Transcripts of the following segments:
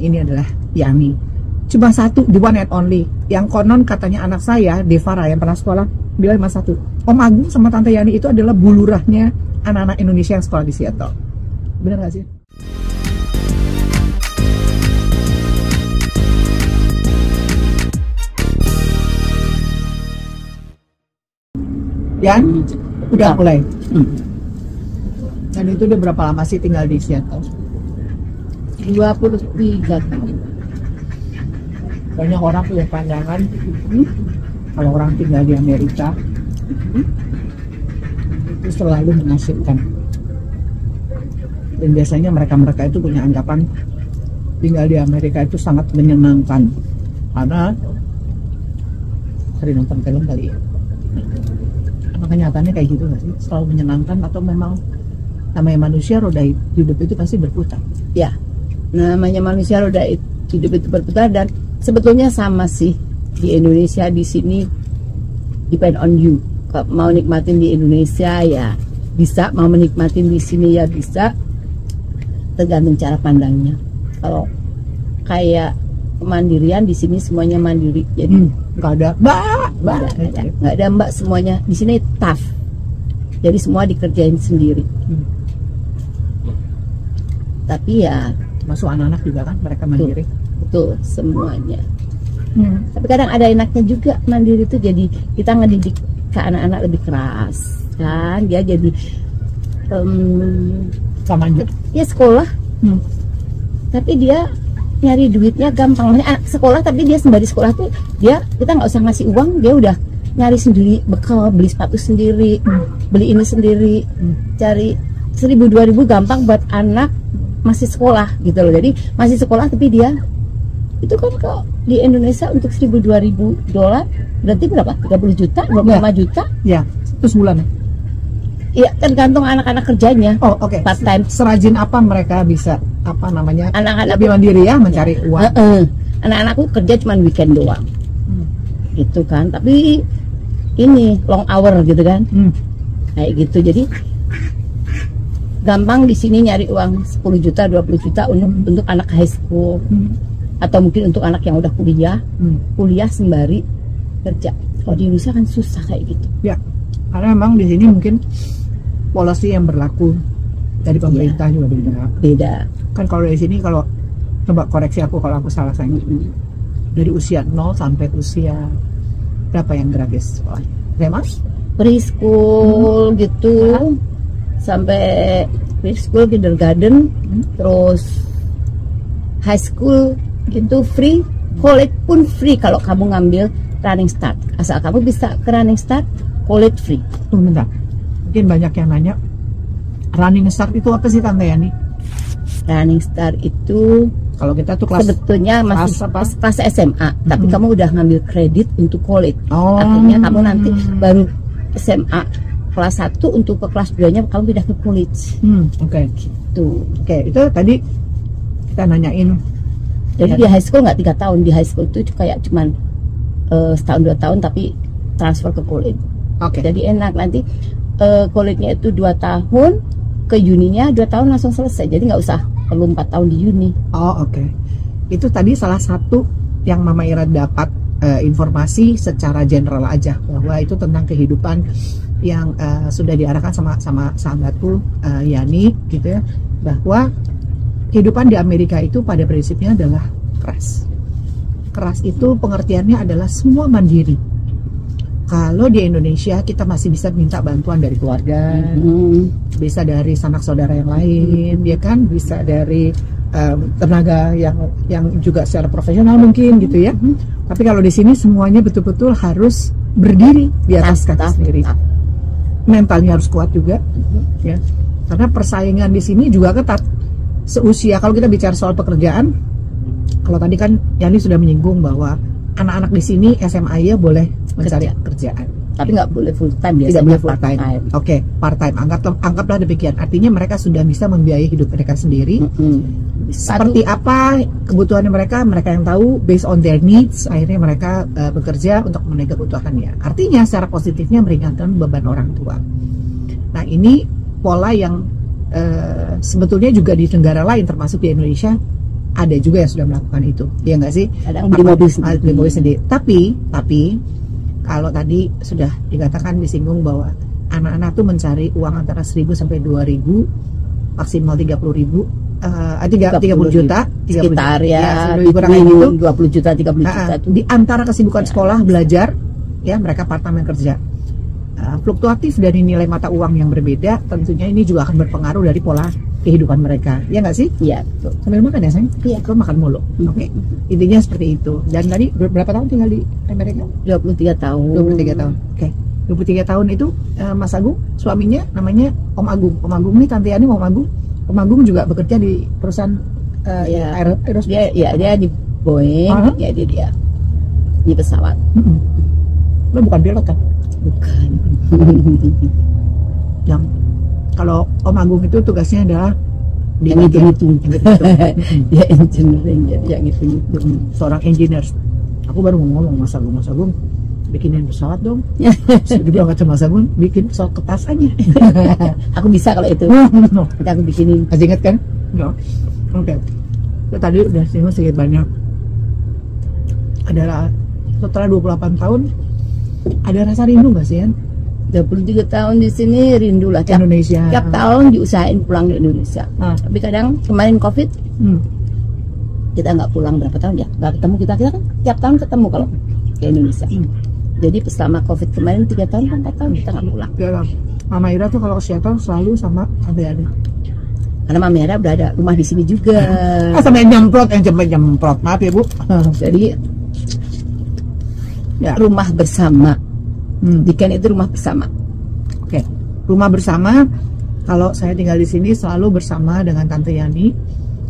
ini adalah Yani. Cuma satu, the one and only. Yang konon katanya anak saya, Devara yang pernah sekolah, bilang cuma satu. Om Agung sama Tante Yani itu adalah bulurahnya anak-anak Indonesia yang sekolah di Seattle. Bener gak sih? Yan, udah mulai. Dan itu udah berapa lama sih tinggal di Seattle? 23 tahun. Banyak orang punya pandangan kalau orang tinggal di Amerika itu selalu mengasihkan. Dan biasanya mereka itu punya anggapan tinggal di Amerika itu sangat menyenangkan karena sering nonton film kali ya. Apa kenyataannya kayak gitu nggak sih? Selalu menyenangkan atau memang namanya manusia roda hidup itu pasti berputar? Ya, namanya manusia roda hidup itu berputar, dan sebetulnya sama sih di Indonesia. Di sini depend on you. Kalau mau nikmatin di Indonesia ya bisa, mau menikmatin di sini ya bisa, tergantung cara pandangnya. Kalau kayak kemandirian di sini semuanya mandiri, jadi nggak ada nggak ada mbak, semuanya di sini tough, jadi semua dikerjain sendiri. Tapi ya masuk anak-anak juga kan mereka mandiri. Betul semuanya. Tapi kadang ada enaknya juga mandiri itu, jadi kita ngedidik ke anak-anak lebih keras kan, dia jadi sama aja ya sekolah, tapi dia nyari duitnya gampang. Maksudnya anak sekolah tapi dia sembari sekolah tuh kita nggak usah ngasih uang, dia udah nyari sendiri bekal, beli sepatu sendiri, beli ini sendiri, cari 1.000-2.000 gampang buat anak masih sekolah gitu loh. Jadi masih sekolah tapi dia itu kan kalau di Indonesia untuk $1.000-2.000 berarti berapa? 30 juta, 25 juta? Ya, itu sebulan ya? Iya, tergantung anak-anak kerjanya. Oh, oke. Part time. Serajin apa mereka bisa, apa namanya, anak-anak lebih mandiri ya, mencari uang. Anak-anakku kerja cuma weekend doang. Gitu kan. Tapi ini long hour gitu kan. Kayak gitu. Jadi gampang di sini nyari uang 10 juta, 20 juta untuk anak high school. Atau mungkin untuk anak yang udah kuliah sembari kerja. Kalau di Indonesia kan susah kayak gitu. Ya, karena memang di sini mungkin polisi yang berlaku dari pemerintah juga beda. Kan kalau di sini, kalau coba koreksi aku kalau aku salah sayang, dari usia 0 sampai usia berapa yang gratis sekolah? SMA? Preschool gitu, sampai preschool, kindergarten, terus high school itu free, college pun free kalau kamu ngambil running start. Asal kamu bisa ke running start, college free. Tunggu bentar, mungkin banyak yang nanya, running start itu apa sih Tante Yani? Running start itu kalau kita tuh kelas, sebetulnya masih kelas SMA, tapi kamu udah ngambil kredit untuk college. Artinya kamu nanti baru SMA kelas 1 untuk ke kelas 2 nya kamu pindah ke college. Oke. Gitu. Oke, itu tadi kita nanyain. Jadi di high school nggak 3 tahun, di high school itu kayak cuman setahun 2 tahun tapi transfer ke college. Jadi enak, nanti college-nya itu 2 tahun, ke uninya 2 tahun langsung selesai, jadi nggak usah perlu 4 tahun di uni. Itu tadi salah satu yang Mama Ira dapat informasi secara general aja, bahwa itu tentang kehidupan yang sudah diarahkan sama sahabatku Yani gitu ya, bahwa kehidupan di Amerika itu pada prinsipnya adalah keras. Keras itu pengertiannya adalah semua mandiri. Kalau di Indonesia kita masih bisa minta bantuan dari keluarga, bisa dari sanak saudara yang lain, ya kan, bisa dari tenaga yang juga secara profesional mungkin gitu ya. Tapi kalau di sini semuanya betul-betul harus berdiri di atas kaki sendiri. Mentalnya harus kuat juga, ya. Karena persaingan di sini juga ketat. Seusia, kalau kita bicara soal pekerjaan, kalau tadi kan Yani sudah menyinggung bahwa anak-anak di sini SMA ya boleh mencari pekerjaan, tapi nggak boleh full time. Tidak boleh full time. Part time. Anggaplah demikian. Artinya mereka sudah bisa membiayai hidup mereka sendiri. Seperti apa kebutuhannya mereka yang tahu, based on their needs. Akhirnya mereka bekerja untuk memenuhi kebutuhannya. Artinya secara positifnya meringankan beban orang tua. Nah, ini pola yang sebetulnya juga di negara lain termasuk di Indonesia ada juga yang sudah melakukan itu, ya nggak sih? Kadang beli mobil sendiri. Tapi kalau tadi sudah dikatakan, disinggung bahwa anak-anak tuh mencari uang antara 1.000 sampai 2.000, maksimal 30.000, 30 juta, sekitar ya, kurang gitu, 20 juta, 30 juta itu. Di antara kesibukan sekolah, belajar, ya mereka part-time yang kerja. Fluktuatif dari nilai mata uang yang berbeda, tentunya ini juga akan berpengaruh dari pola kehidupan mereka, ya nggak sih? Iya. Sambil makan ya sayang? Iya. Kalau makan mulu. Oke. Intinya seperti itu. Dan tadi berapa tahun tinggal di Amerika? 23 tahun. 23 tahun. Oke. 23 tahun itu Mas Agung, suaminya namanya Om Agung. Om Agung ini Tante Yani Om Agung. Om Agung juga bekerja di perusahaan aerospace. Dia di Boeing, ya dia di pesawat. Lo bukan pilot kan? Bukan. Yang kalau Om Agung itu tugasnya adalah yang hitung. Ya engineering, yang hitung. Seorang engineer. Aku baru mau ngomong Mas Agung bikinin pesawat dong. Jadi berangkat sama Mas Agung bikin pesawat kertas aja. Aku bisa kalau itu. Nanti aku bikinin. Masih ingat kan? Ya. Oke. Tadi udah singgung sedikit banyak. Adalah setelah 28 tahun ada rasa rindu nggak sih, Yan? 23 tahun di sini rindu lah. Indonesia. Tiap tahun diusahain pulang ke Indonesia. Tapi kadang kemarin COVID, kita nggak pulang berapa tahun ya, nggak ketemu kita kan tiap tahun ketemu kalau ke Indonesia. Jadi selama COVID kemarin 3 tahun, 4 tahun kita nggak pulang. Ya, Mama Ira tuh kalau ke Seattle selalu sama Tante Yani. Karena Mama Ira udah ada rumah di sini juga. Sama yang nyemprot, maaf ya Bu. Jadi ya, rumah bersama. Di Ken itu rumah bersama. Oke. Rumah bersama. Kalau saya tinggal di sini selalu bersama dengan Tante Yani.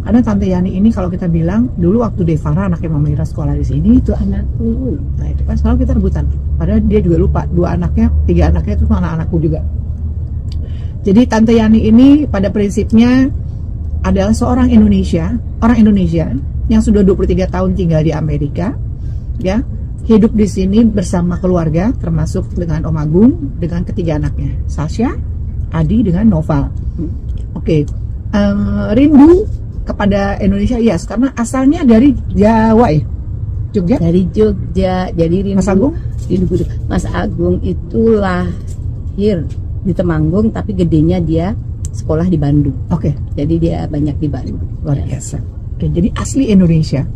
Karena Tante Yani ini kalau kita bilang dulu waktu Devara anaknya Mama Ira sekolah di sini, itu anakku. Nah itu kan selalu kita rebutan. Padahal dia juga lupa 2 anaknya, 3 anaknya itu anak-anakku juga. Jadi Tante Yani ini pada prinsipnya adalah seorang orang Indonesia yang sudah 23 tahun tinggal di Amerika, ya. Hidup di sini bersama keluarga, termasuk dengan Om Agung, dengan ketiga anaknya, Sasha, Adi, dengan Nova. Oke. Rindu kepada Indonesia, yes, karena asalnya dari Jawa ya, Jogja. Dari Jogja, jadi rindu. Mas Agung? Rindu. Mas Agung itu lahir di Temanggung, tapi gedenya dia sekolah di Bandung. Oke. Jadi dia banyak di Bandung. Luar biasa. Oke, jadi asli Indonesia,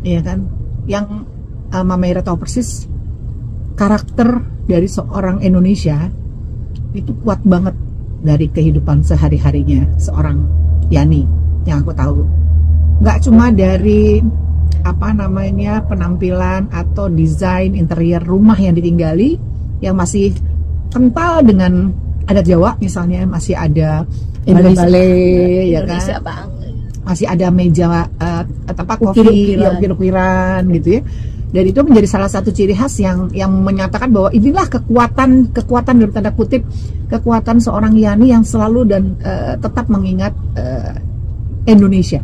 iya kan? Yang Mama Ira tahu persis karakter dari seorang Indonesia itu kuat banget dari kehidupan sehari-harinya seorang Yani yang aku tahu. Nggak cuma dari penampilan atau desain interior rumah yang ditinggali yang masih kental dengan adat Jawa, misalnya masih ada balai-balai, ya kan? Masih ada meja tempat kopi, ukir-ukiran gitu ya. Dan itu menjadi salah satu ciri khas yang menyatakan bahwa inilah kekuatan dalam tanda kutip, kekuatan seorang Yani yang selalu dan tetap mengingat Indonesia,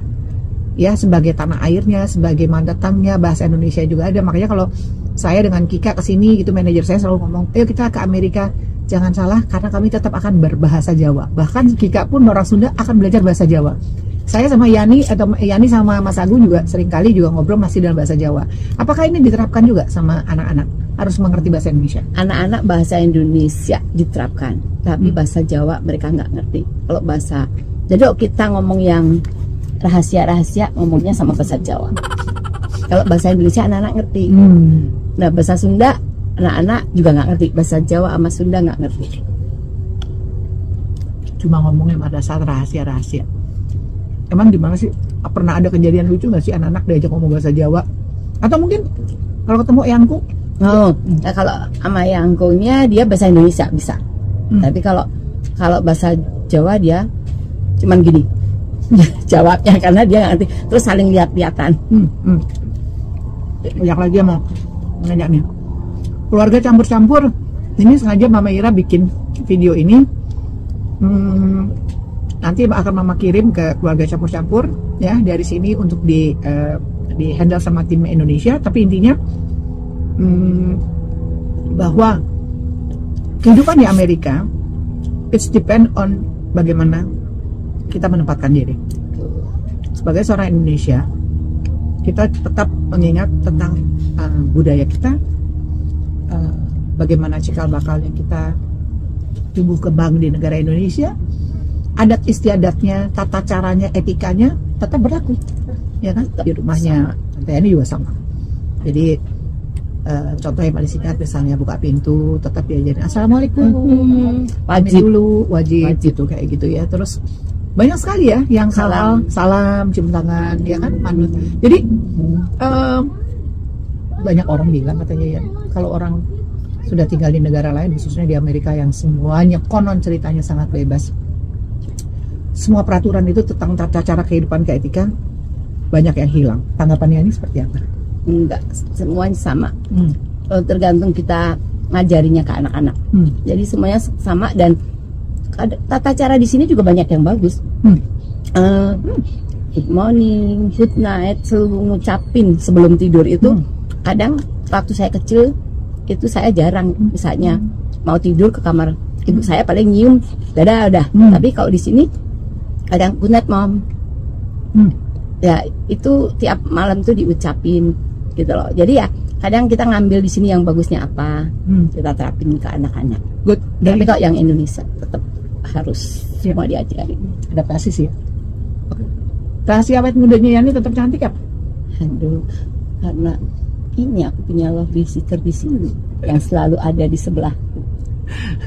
ya, sebagai tanah airnya, sebagai mandatangnya. Bahasa Indonesia juga ada. Makanya kalau saya dengan Kika kesini gitu, manajer saya selalu ngomong, ayo kita ke Amerika, jangan salah karena kami tetap akan berbahasa Jawa. Bahkan Kika pun orang Sunda akan belajar bahasa Jawa. Saya sama Yani sama Mas Agung juga seringkali juga ngobrol masih dalam bahasa Jawa. Apakah ini diterapkan juga sama anak-anak? Harus mengerti bahasa Indonesia? Anak-anak bahasa Indonesia diterapkan, tapi bahasa Jawa mereka nggak ngerti. Kalau bahasa, jadi kalau kita ngomong yang rahasia-rahasia, ngomongnya sama bahasa Jawa. Kalau bahasa Indonesia anak-anak ngerti. Nah bahasa Sunda anak-anak juga nggak ngerti. Bahasa Jawa sama Sunda nggak ngerti. Cuma ngomongnya pada saat rahasia-rahasia. Emang gimana sih? Pernah ada kejadian lucu nggak sih anak-anak diajak ngomong bahasa Jawa? Atau mungkin kalau ketemu Eyangku? Nah, kalau sama Eyangkunya dia bahasa Indonesia bisa. Tapi kalau bahasa Jawa dia cuman gini jawabnya, karena dia nggak ngerti. Terus saling lihat-lihatan. Banyak lagi yang mau nanya nih. Keluarga campur-campur. Ini sengaja Mama Ira bikin video ini. Nanti akan Mama kirim ke keluarga campur-campur ya dari sini untuk di handle sama tim Indonesia. Tapi intinya bahwa kehidupan di Amerika it's depend on bagaimana kita menempatkan diri. sebagai seorang Indonesia, kita tetap mengingat tentang budaya kita, bagaimana cikal bakalnya kita tumbuh kembang di negara Indonesia, adat istiadatnya, tata caranya, etikanya tetap berlaku, ya kan? Di rumahnya Tante Yani juga sama. Jadi contoh yang paling singkat, misalnya buka pintu tetap diajarin assalamualaikum, wajib dulu, wajib gitu, kayak gitu ya. Terus banyak sekali ya yang salam, cium tangan, ya kan, manut. Jadi banyak orang bilang katanya ya, kalau orang sudah tinggal di negara lain, khususnya di Amerika yang semuanya konon ceritanya sangat bebas, semua peraturan itu tentang tata cara kehidupan keetika banyak yang hilang. Tanggapannya ini seperti apa? Enggak, semuanya sama. Tergantung kita ngajarinya ke anak-anak. Jadi semuanya sama, dan tata cara di sini juga banyak yang bagus. Good morning, good night, selalu ngucapin sebelum tidur itu. Kadang waktu saya kecil itu saya jarang, misalnya mau tidur ke kamar ibu saya paling nyium, dadah udah. Tapi kalau di sini kadang good night mom, ya itu tiap malam tuh diucapin gitu loh. Jadi ya kadang kita ngambil di sini yang bagusnya apa, kita terapin ke anak-anak. Good. Tapi kalau yang Indonesia tetap harus semua diajarin. Adaptasi sih ya. Rahasia awet mudanya Yani tetap cantik ya? Aduh, karena ini aku punya love visitor di sini yang selalu ada di sebelahku,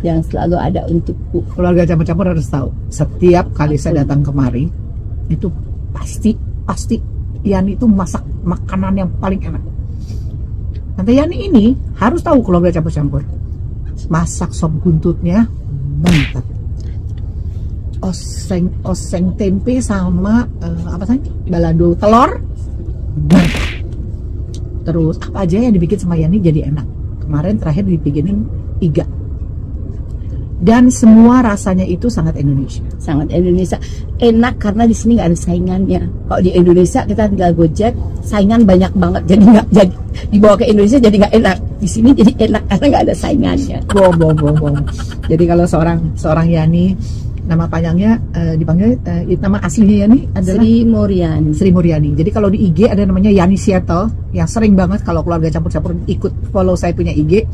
yang selalu ada untukku. Keluarga campur-campur harus tahu, setiap kali saya datang kemari itu pasti Yani itu masak makanan yang paling enak. Tante Yani ini harus tahu keluarga campur-campur, masak sop buntutnya mantap. Oseng tempe sama apa sih, balado telur mantap. Terus apa aja yang dibikin sama Yani jadi enak. Kemarin terakhir dibikinin iga, dan semua rasanya itu sangat Indonesia. Sangat Indonesia, enak karena di sini nggak ada saingannya. Kalau di Indonesia kita tinggal Gojek, saingan banyak banget, jadi nggak, jadi dibawa ke Indonesia jadi nggak enak. Di sini jadi enak karena nggak ada saingannya. Jadi kalau seorang Yani, nama panjangnya dipanggil nama aslinya Yani adalah Sri Muryani. Jadi kalau di IG ada namanya Yani Seattle, yang sering banget kalau keluarga campur-campur ikut follow saya punya IG,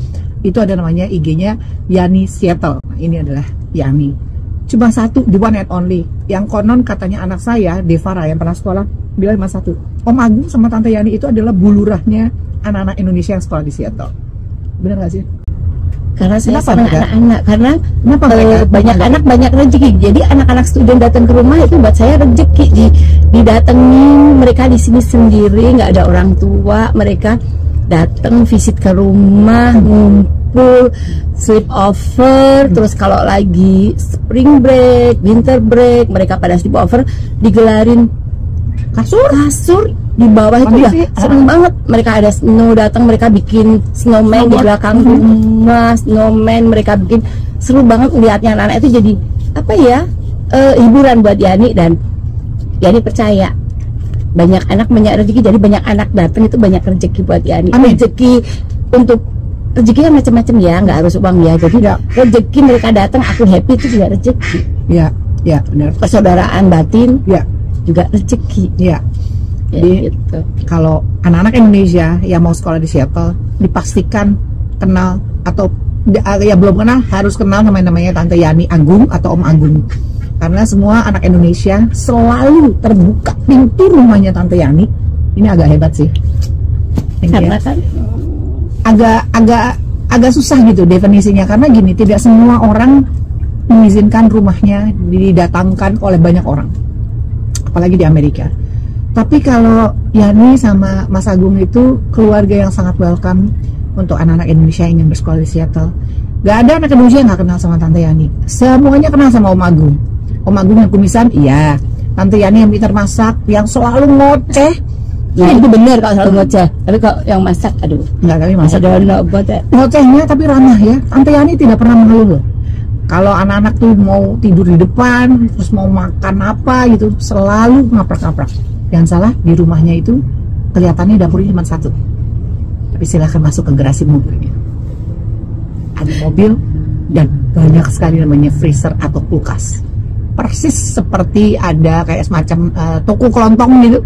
itu ada namanya IG-nya Yani Seattle. Nah, ini adalah Yani. Cuma satu, the one and only, yang konon katanya anak saya Devara yang pernah sekolah bilang cuma satu. Om Agung sama Tante Yani itu adalah bulurahnya anak-anak Indonesia yang sekolah di Seattle. Benar gak sih? Karena saya senang anak-anak, karena banyak anak banyak rezeki. Jadi anak-anak student datang ke rumah itu buat saya rezeki. Didatengin, mereka di sini sendiri, nggak ada orang tua, mereka datang visit ke rumah, ngumpul, sleep over. Terus kalau lagi spring break, winter break, mereka pada sleep over, digelarin kasur di bawah itu ya, seneng banget. Mereka ada snow datang, mereka bikin snowman di belakang rumah, snowman mereka bikin, seru banget melihatnya. Anak-anak itu jadi apa ya, hiburan buat Yani, dan Yani percaya banyak anak banyak rezeki. Jadi banyak anak datang itu banyak rezeki buat Yani. Rezeki untuk rezekinya macam-macam ya, nggak harus uang ya. Jadi rezeki mereka datang, aku happy, itu juga rezeki. Ya benar. Persaudaraan batin juga rezeki. Jadi gitu. Kalau anak-anak Indonesia yang mau sekolah di Seattle, dipastikan kenal, atau ya belum kenal, harus kenal namanya Tante Yani Agung atau Om Agung. Karena semua anak Indonesia selalu terbuka pintu rumahnya Tante Yani. Ini agak hebat sih. Karena kan agak susah gitu definisinya, karena gini, tidak semua orang mengizinkan rumahnya didatangkan oleh banyak orang, apalagi di Amerika. Tapi kalau Yani sama Mas Agung itu keluarga yang sangat welcome untuk anak-anak Indonesia yang ingin bersekolah di Seattle. Gak ada anak Indonesia yang gak kenal sama Tante Yani. Semuanya kenal sama Om Agung. Om Agung yang kumisan, iya. Tante Yani yang pintar masak, yang selalu ngoceh. Nah itu benar kalau selalu ngoceh. Tapi kalau yang masak, aduh, nggak kali masak. Ngocehnya tapi ramah ya. Tante Yani tidak pernah mengeluh. Kalau anak-anak tuh mau tidur di depan, terus mau makan apa gitu, selalu ngaprak-ngaprak. Yang salah di rumahnya itu kelihatannya dapurnya cuma satu, tapi silahkan masuk ke garasi mobilnya. Ada mobil dan banyak sekali namanya freezer atau kulkas. persis seperti ada kayak semacam toko kelontong gitu,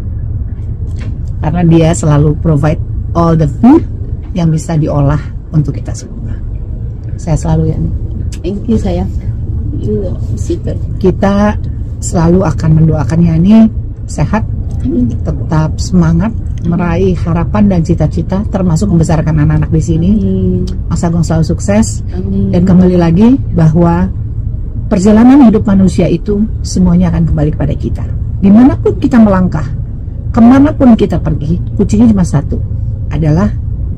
karena dia selalu provide all the food yang bisa diolah untuk kita semua. Saya selalu ya. Thank you sayang. Kita selalu akan mendoakan Yani sehat, tetap semangat meraih harapan dan cita-cita, termasuk membesarkan anak-anak di sini. Mas Agung selalu sukses. Dan kembali lagi bahwa perjalanan hidup manusia itu semuanya akan kembali kepada kita. Dimanapun kita melangkah, kemanapun kita pergi, kuncinya cuma satu, adalah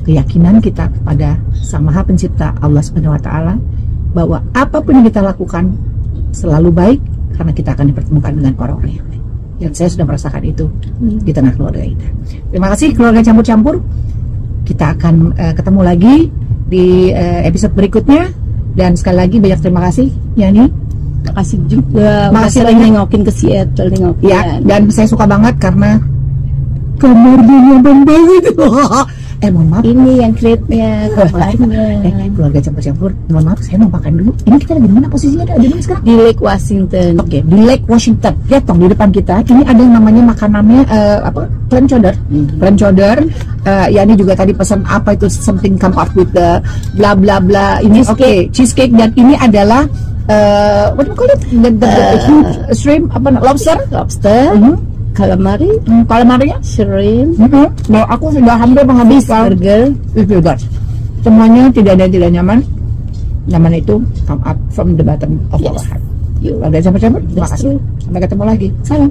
keyakinan kita kepada Sang Maha Pencipta Allah Subhanahu Wa Taala, bahwa apapun yang kita lakukan selalu baik karena kita akan dipertemukan dengan orang-orang yang baik. Dan saya sudah merasakan itu di tengah keluarga kita. Terima kasih keluarga campur-campur. Kita akan ketemu lagi di episode berikutnya. Dan sekali lagi banyak terima kasih Yani. Terima kasih juga. Makasih lagi nengokin ke Seattle, nengokin. Ya, dan saya suka banget karena kamarnya nyaman banget. Mohon maaf. Ini yang create-nya kamarnya. Keluarga campur-campur, mohon maaf, saya mau makan dulu. Ini kita lagi di mana posisinya? Ada di mana sekarang? Di Lake Washington. Oke, di Lake Washington. Lihat dong di depan kita. Ini ada yang namanya makanannya clam chowder. Clam chowder. Ya ini juga tadi pesan apa itu, something come up with the bla bla bla. Ini cheesecake, dan ini adalah what do you call it? The huge shrimp, lobster. Calamari, shrimp. Nah, aku sudah hampir menghabiskan burger. Semuanya tidak ada yang tidak nyaman. Nyaman itu come up from the bottom of our heart. Ada campur-campur. Terima kasih. Sampai ketemu lagi. Salam.